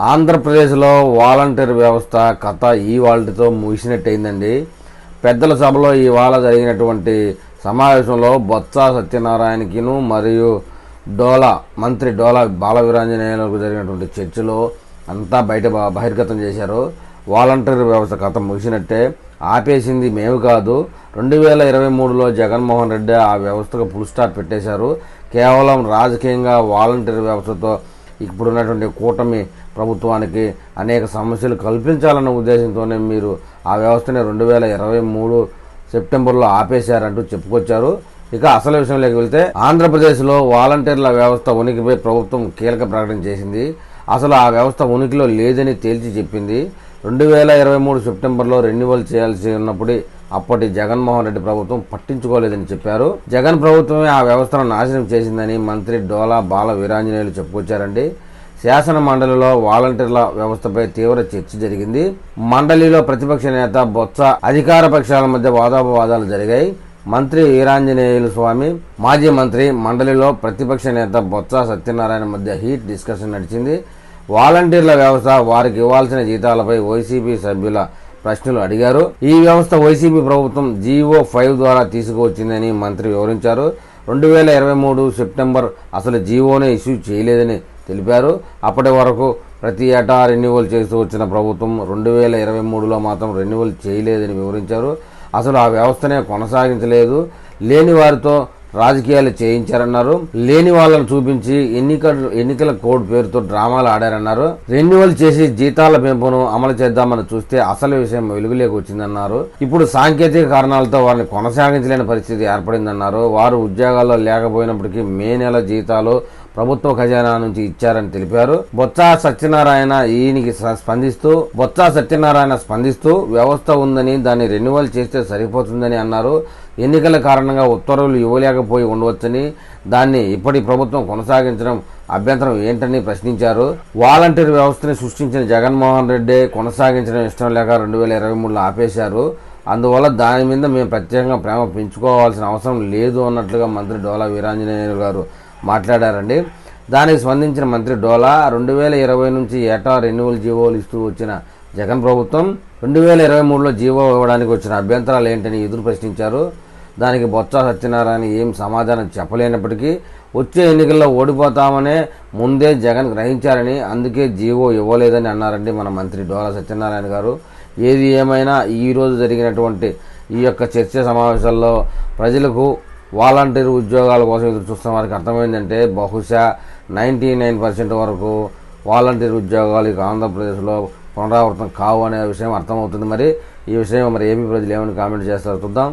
ఆంధ్రప్రదేశ్లో వాలంటీర్ వ్యవస్థ కథ ఇవాళ్టితో ముగిసినట్టయిందండి. పెద్దల సభలో ఇవాళ జరిగినటువంటి సమావేశంలో బొత్స సత్యనారాయణకిను మరియు మంత్రి డోలా బాలవీరాంజనేయులకు జరిగినటువంటి చర్చలో అంతా బహిర్గతం చేశారు. వాలంటీర్ వ్యవస్థ కథ ముగిసినట్టే, ఆపేసింది మేము కాదు. 2023లో జగన్మోహన్ రెడ్డి ఆ వ్యవస్థకు ఫుల్ స్టాప్ పెట్టేశారు. కేవలం రాజకీయంగా వాలంటీర్ వ్యవస్థతో ఇప్పుడున్నటువంటి కూటమి ప్రభుత్వానికి అనేక సమస్యలు కల్పించాలన్న ఉద్దేశంతోనే మీరు ఆ వ్యవస్థని 2023 సెప్టెంబర్లో ఆపేశారంటూ చెప్పుకొచ్చారు. ఇక అసలు విషయంలోకి వెళ్తే, ఆంధ్రప్రదేశ్లో వాలంటీర్ల వ్యవస్థ ఉనికిపై ప్రభుత్వం కీలక ప్రకటన చేసింది. అసలు ఆ వ్యవస్థ ఉనికిలో లేదని తేల్చి చెప్పింది. 2023 సెప్టెంబర్లో రెన్యువల్ చేయాల్సి ఉన్నప్పుడు అప్పటి జగన్మోహన్ రెడ్డి ప్రభుత్వం పట్టించుకోలేదని చెప్పారు. జగన్ ప్రభుత్వమే ఆ వ్యవస్థను నాశనం చేసిందని మంత్రి డోలా బాల వీరాంజనేయులు చెప్పుకొచ్చారండి. శాసన మండలిలో వాలంటీర్ల వ్యవస్థపై తీవ్ర చర్చ జరిగింది. మండలిలో ప్రతిపక్ష నేత బొత్స, అధికార పక్షాల మధ్య వాదోపవాదాలు జరిగాయి. మంత్రి వీరాంజనేయులు స్వామి, మాజీ మంత్రి, మండలిలో ప్రతిపక్ష నేత బొత్స సత్యనారాయణ మధ్య హీట్ డిస్కషన్ నడిచింది. వాలంటీర్ల వ్యవస్థ, వారికి ఇవ్వాల్సిన జీతాలపై వైసీపీ సభ్యుల ప్రశ్నలు అడిగారు. ఈ వ్యవస్థ వైసీపీ ప్రభుత్వం జీవో 5 ద్వారా తీసుకువచ్చిందని మంత్రి వివరించారు. 2023 సెప్టెంబర్ అసలు జీవోనే ఇష్యూ చేయలేదని తెలిపారు. అప్పటి వరకు ప్రతి ఏటా రెన్యువల్ చేస్తూ వచ్చిన ప్రభుత్వం 2023లో మాత్రం రెన్యువల్ చేయలేదని వివరించారు. అసలు ఆ వ్యవస్థనే కొనసాగించలేదు, లేని వారితో రాజకీయాలు చేయించారన్నారు. లేని వాళ్ళను చూపించి ఎన్నికల కోడ్ పేరుతో డ్రామాలు ఆడారన్నారు. రెన్యువల్ చేసి జీతాల పెంపును అమలు చేద్దామని చూస్తే అసలు విషయం వెలుగులోకి వచ్చిందన్నారు. ఇప్పుడు సాంకేతిక కారణాలతో వారిని కొనసాగించలేని పరిస్థితి ఏర్పడిందన్నారు. వారు ఉద్యోగాల్లో లేకపోయినప్పటికీ మే నెల జీతాలు ప్రభుత్వ ఖజానా నుంచి ఇచ్చారని తెలిపారు. బొత్స సత్యనారాయణ స్పందిస్తూ వ్యవస్థ ఉందని, దాన్ని రెన్యువల్ చేస్తే సరిపోతుందని అన్నారు. ఎన్నికల కారణంగా ఉత్తర్వులు ఇవ్వలేకపోయి ఉండవచ్చని, దాన్ని ఇప్పటి ప్రభుత్వం కొనసాగించడం అభ్యంతరం ఏంటని ప్రశ్నించారు. వాలంటీర్ వ్యవస్థని సృష్టించిన జగన్మోహన్ రెడ్డి కొనసాగించడం ఇష్టం లేక 2023లో ఆపేశారు. అందువల్ల దాని మీద మేము ప్రత్యేకంగా ప్రేమ పెంచుకోవాల్సిన అవసరం లేదు అన్నట్లుగా మంత్రి డోలా వీరాంజనేయులు గారు మాట్లాడారండి. దానికి స్పందించిన మంత్రి డోలా, 2020 నుంచి ఏటా రెన్యువల్ జీవోలు ఇస్తూ వచ్చిన జగన్ ప్రభుత్వం 2023లో జీవో ఇవ్వడానికి వచ్చిన అభ్యంతరాలు ఏంటని ఎదురు ప్రశ్నించారు. దానికి బొత్స సత్యనారాయణ ఏం సమాధానం చెప్పలేనప్పటికీ వచ్చే ఎన్నికల్లో ఓడిపోతామనే ముందే జగన్ గ్రహించారని, అందుకే జీవో ఇవ్వలేదని అన్నారండి మన మంత్రి డోలా సత్యనారాయణ గారు. ఏది ఏమైనా ఈరోజు జరిగినటువంటి ఈ యొక్క చర్చ సమావేశాల్లో ప్రజలకు వాలంటీర్ ఉద్యోగాల కోసం ఎదురు చూస్తున్న వారికి అర్థమైందంటే, బహుశా 99% వరకు వాలంటీర్ ఉద్యోగాలు ఇక ఆంధ్రప్రదేశ్లో పునరావృతం కావు అనే విషయం అర్థమవుతుంది. మరి ఈ విషయం ఏపీ ప్రజలు ఏమని కామెంట్ చేస్తారో చూద్దాం.